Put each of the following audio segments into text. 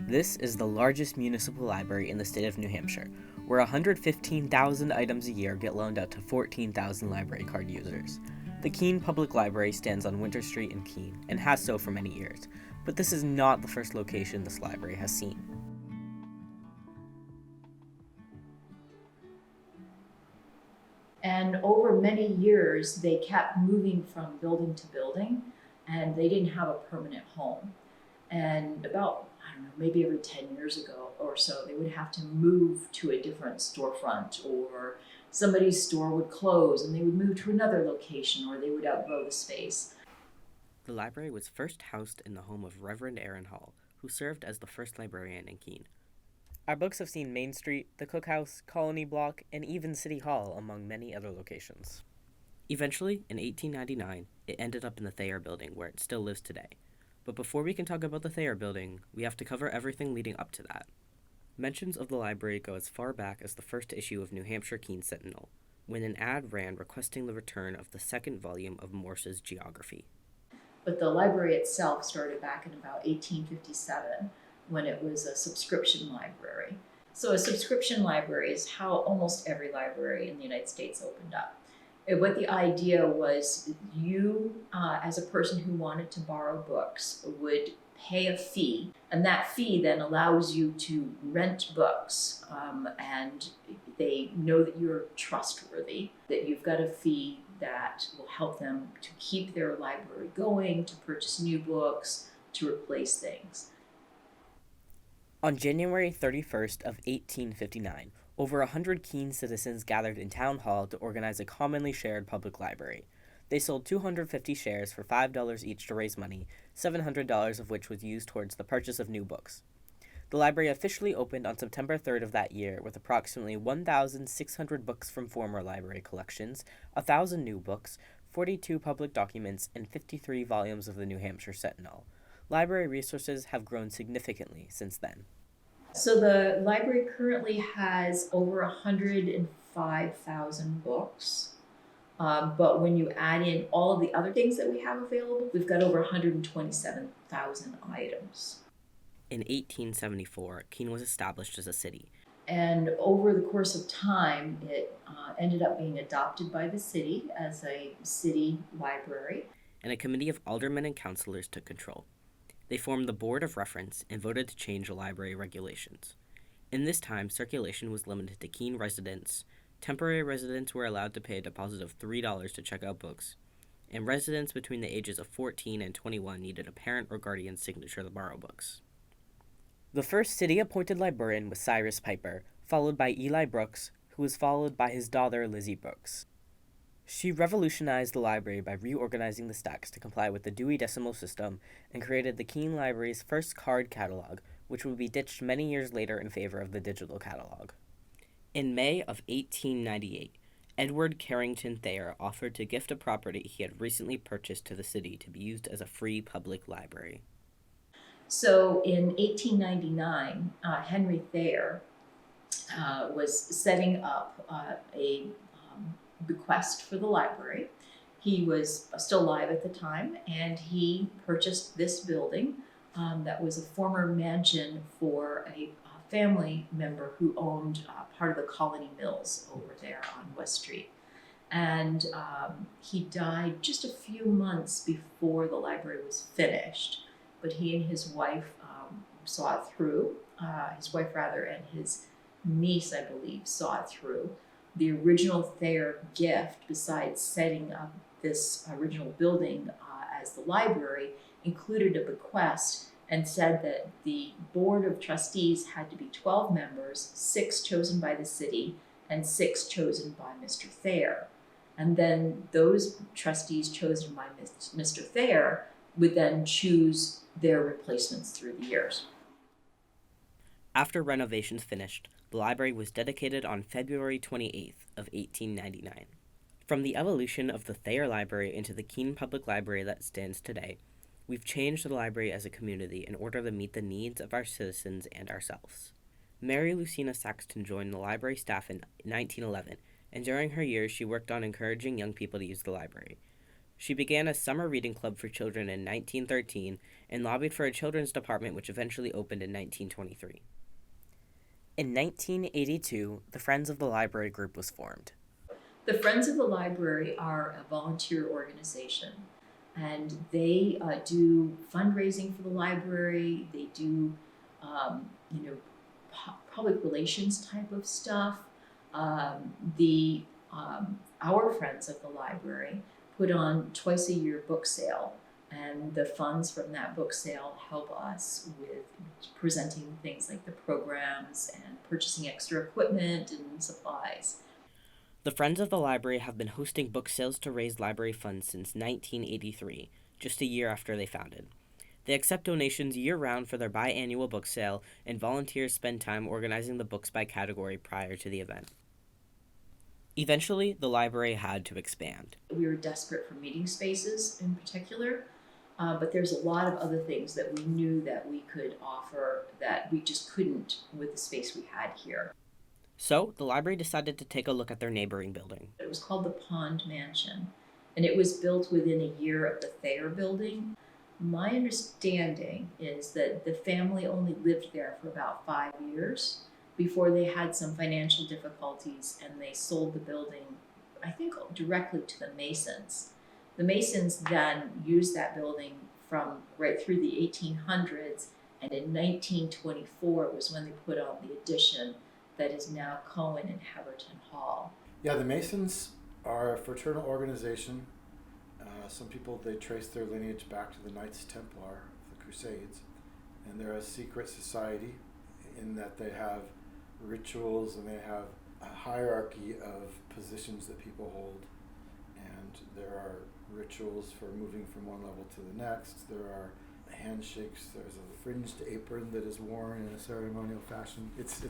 This is the largest municipal library in the state of New Hampshire, where 115,000 items a year get loaned out to 14,000 library card users. The Keene Public Library stands on Winter Street in Keene, and has so for many years, but this is not the first location this library has seen. And over many years, they kept moving from building to building, and they didn't have a permanent home. And about, I don't know, maybe every 10 years ago or so, they would have to move to a different storefront, or somebody's store would close and they would move to another location, or they would outgrow the space. The library was first housed in the home of Reverend Aaron Hall, who served as the first librarian in Keene. Our books have seen Main Street, the Cookhouse, Colony Block, and even City Hall, among many other locations. Eventually, in 1899, it ended up in the Thayer Building, where it still lives today. But before we can talk about the Thayer Building, we have to cover everything leading up to that. Mentions of the library go as far back as the first issue of New Hampshire Keene Sentinel, when an ad ran requesting the return of the second volume of Morse's Geography. But the library itself started back in about 1857, when it was a subscription library. So a subscription library is how almost every library in the United States opened up. What the idea was, you, as a person who wanted to borrow books, would pay a fee, and that fee then allows you to rent books, and they know that you're trustworthy, that you've got a fee that will help them to keep their library going, to purchase new books, to replace things. On January 31st of 1859, over 100 Keene citizens gathered in Town Hall to organize a commonly shared public library. They sold 250 shares for $5 each to raise money, $700 of which was used towards the purchase of new books. The library officially opened on September 3rd of that year with approximately 1,600 books from former library collections, 1,000 new books, 42 public documents, and 53 volumes of the New Hampshire Sentinel. Library resources have grown significantly since then. So the library currently has over 105,000 books. But when you add in all of the other things that we have available, we've got over 127,000 items. In 1874, Keene was established as a city. And over the course of time, it ended up being adopted by the city as a city library. And a committee of aldermen and councilors took control. They formed the Board of Reference and voted to change the library regulations. In this time, circulation was limited to Keene residents. Temporary residents were allowed to pay a deposit of $3 to check out books, and residents between the ages of 14 and 21 needed a parent or guardian's signature to borrow books. The first city-appointed librarian was Cyrus Piper, followed by Eli Brooks, who was followed by his daughter Lizzie Brooks. She revolutionized the library by reorganizing the stacks to comply with the Dewey Decimal System and created the Keene Library's first card catalog, which would be ditched many years later in favor of the digital catalog. In May of 1898, Edward Carrington Thayer offered to gift a property he had recently purchased to the city to be used as a free public library. So in 1899, Henry Thayer was setting up a bequest for the library. He was still alive at the time, and he purchased this building that was a former mansion for a family member who owned part of the Colony Mills over there on West Street. And he died just a few months before the library was finished, but he and his wife saw it through. His wife, and his niece, I believe, saw it through. The original Thayer gift, besides setting up this original building as the library, included a bequest and said that the board of trustees had to be 12 members, 6 chosen by the city and 6 chosen by Mr. Thayer. And then those trustees chosen by Mr. Thayer would then choose their replacements through the years. After renovations finished, the library was dedicated on February 28th of 1899. From the evolution of the Thayer Library into the Keene Public Library that stands today, we've changed the library as a community in order to meet the needs of our citizens and ourselves. Mary Lucina Saxton joined the library staff in 1911, and during her years she worked on encouraging young people to use the library. She began a summer reading club for children in 1913 and lobbied for a children's department which eventually opened in 1923. In 1982, the Friends of the Library group was formed. The Friends of the Library are a volunteer organization, and they do fundraising for the library. They do, um, you know, public relations type of stuff. The Our Friends of the Library put on twice a year book sale, and the funds from that book sale help us with presenting things like the programs and purchasing extra equipment and supplies. The Friends of the Library have been hosting book sales to raise library funds since 1983, just a year after they founded. They accept donations year-round for their biannual book sale, and volunteers spend time organizing the books by category prior to the event. Eventually, the library had to expand. We were desperate for meeting spaces in particular, but there's a lot of other things that we knew that we could offer that we just couldn't with the space we had here. So, the library decided to take a look at their neighboring building. It was called the Pond Mansion, and it was built within a year of the Thayer building. My understanding is that the family only lived there for about 5 years before they had some financial difficulties and they sold the building, I think, directly to the Masons. The Masons then used that building from right through the 1800s, and in 1924 was when they put on the addition that is now Cohen and Heberton Hall. Yeah, the Masons are a fraternal organization. Some people, they trace their lineage back to the Knights Templar of the Crusades. And they're a secret society in that they have rituals and they have a hierarchy of positions that people hold. And there are rituals for moving from one level to the next. There are handshakes. There's a fringed apron that is worn in a ceremonial fashion. It's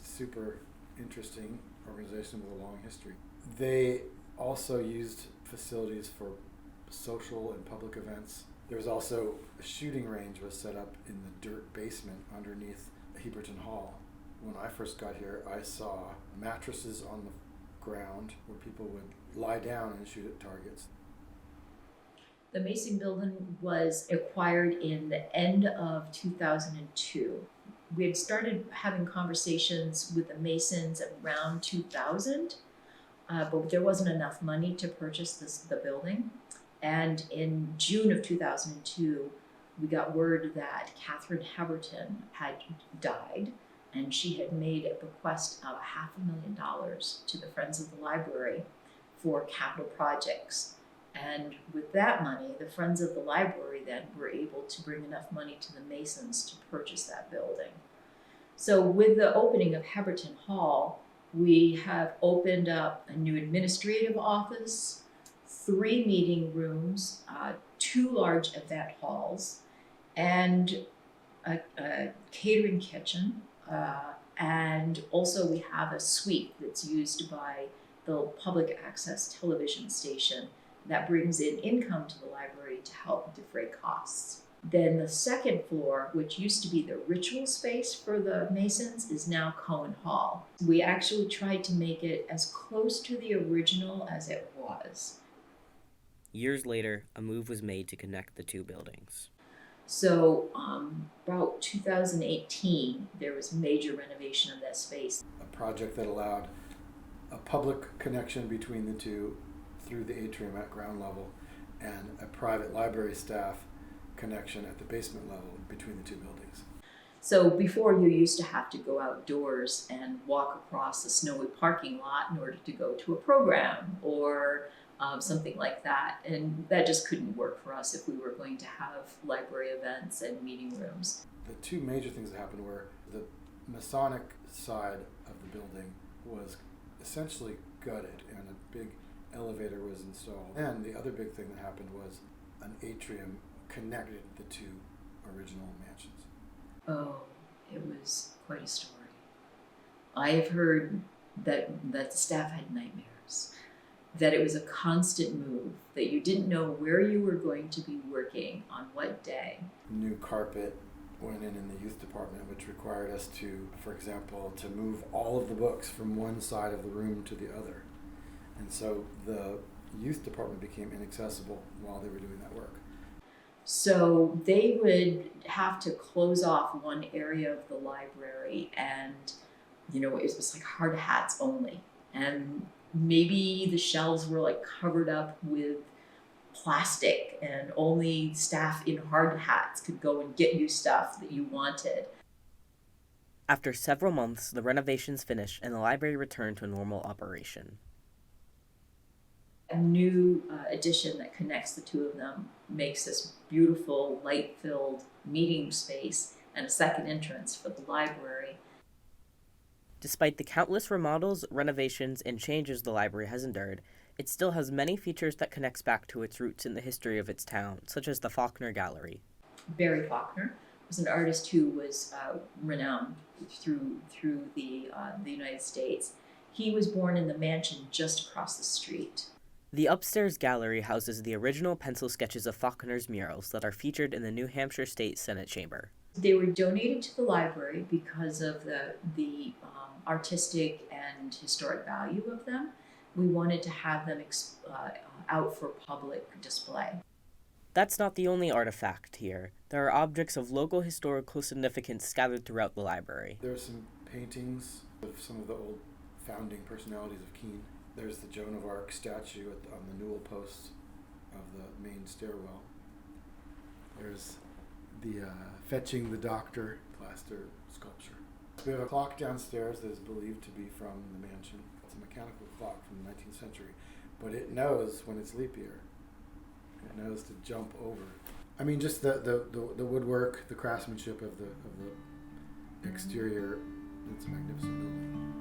super interesting organization with a long history. They also used facilities for social and public events. There's also a shooting range was set up in the dirt basement underneath Heberton Hall. When I first got here, I saw mattresses on the ground where people would lie down and shoot at targets. The Mason building was acquired in the end of 2002. We had started having conversations with the Masons around 2000, but there wasn't enough money to purchase the building. And in June of 2002, we got word that Catherine Heberton had died, and she had made a bequest of $500,000 to the Friends of the Library for capital projects. And with that money, the Friends of the Library then were able to bring enough money to the Masons to purchase that building. So with the opening of Heberton Hall, we have opened up a new administrative office, 3 meeting rooms, 2 large event halls, and a catering kitchen. And also we have a suite that's used by the public access television station that brings in income to the library to help defray costs. Then the second floor, which used to be the ritual space for the Masons, is now Cohen Hall. We actually tried to make it as close to the original as it was. Years later, a move was made to connect the two buildings. So about 2018, there was major renovation of that space. A project that allowed a public connection between the two through the atrium at ground level and a private library staff connection at the basement level between the two buildings. So before, you used to have to go outdoors and walk across a snowy parking lot in order to go to a program or something like that. And that just couldn't work for us if we were going to have library events and meeting rooms. The two major things that happened were the Masonic side of the building was essentially gutted and a big elevator was installed. And the other big thing that happened was an atrium connected the two original mansions. Oh, it was quite a story. I have heard that the staff had nightmares, that it was a constant move, that you didn't know where you were going to be working on what day. New carpet went in the youth department, which required us to, for example, to move all of the books from one side of the room to the other. And so the youth department became inaccessible while they were doing that work. So they would have to close off one area of the library, and it was like hard hats only. And maybe the shelves were like covered up with plastic, and only staff in hard hats could go and get you stuff that you wanted. After several months, the renovations finished and the library returned to normal operation. A new addition that connects the two of them makes this beautiful, light-filled meeting space and a second entrance for the library. Despite the countless remodels, renovations, and changes the library has endured, it still has many features that connects back to its roots in the history of its town, such as the Faulkner Gallery. Barry Faulkner was an artist who was renowned through the United States. He was born in the mansion just across the street. The upstairs gallery houses the original pencil sketches of Faulkner's murals that are featured in the New Hampshire State Senate Chamber. They were donated to the library because of the artistic and historic value of them. We wanted to have them out for public display. That's not the only artifact here. There are objects of local historical significance scattered throughout the library. There are some paintings of some of the old founding personalities of Keene. There's the Joan of Arc statue on the newel post of the main stairwell. There's the Fetching the Doctor plaster sculpture. We have a clock downstairs that is believed to be from the mansion. It's a mechanical clock from the 19th century, but it knows when it's leap year. It knows to jump over. I mean, just the woodwork, the craftsmanship of the exterior. It's a magnificent building.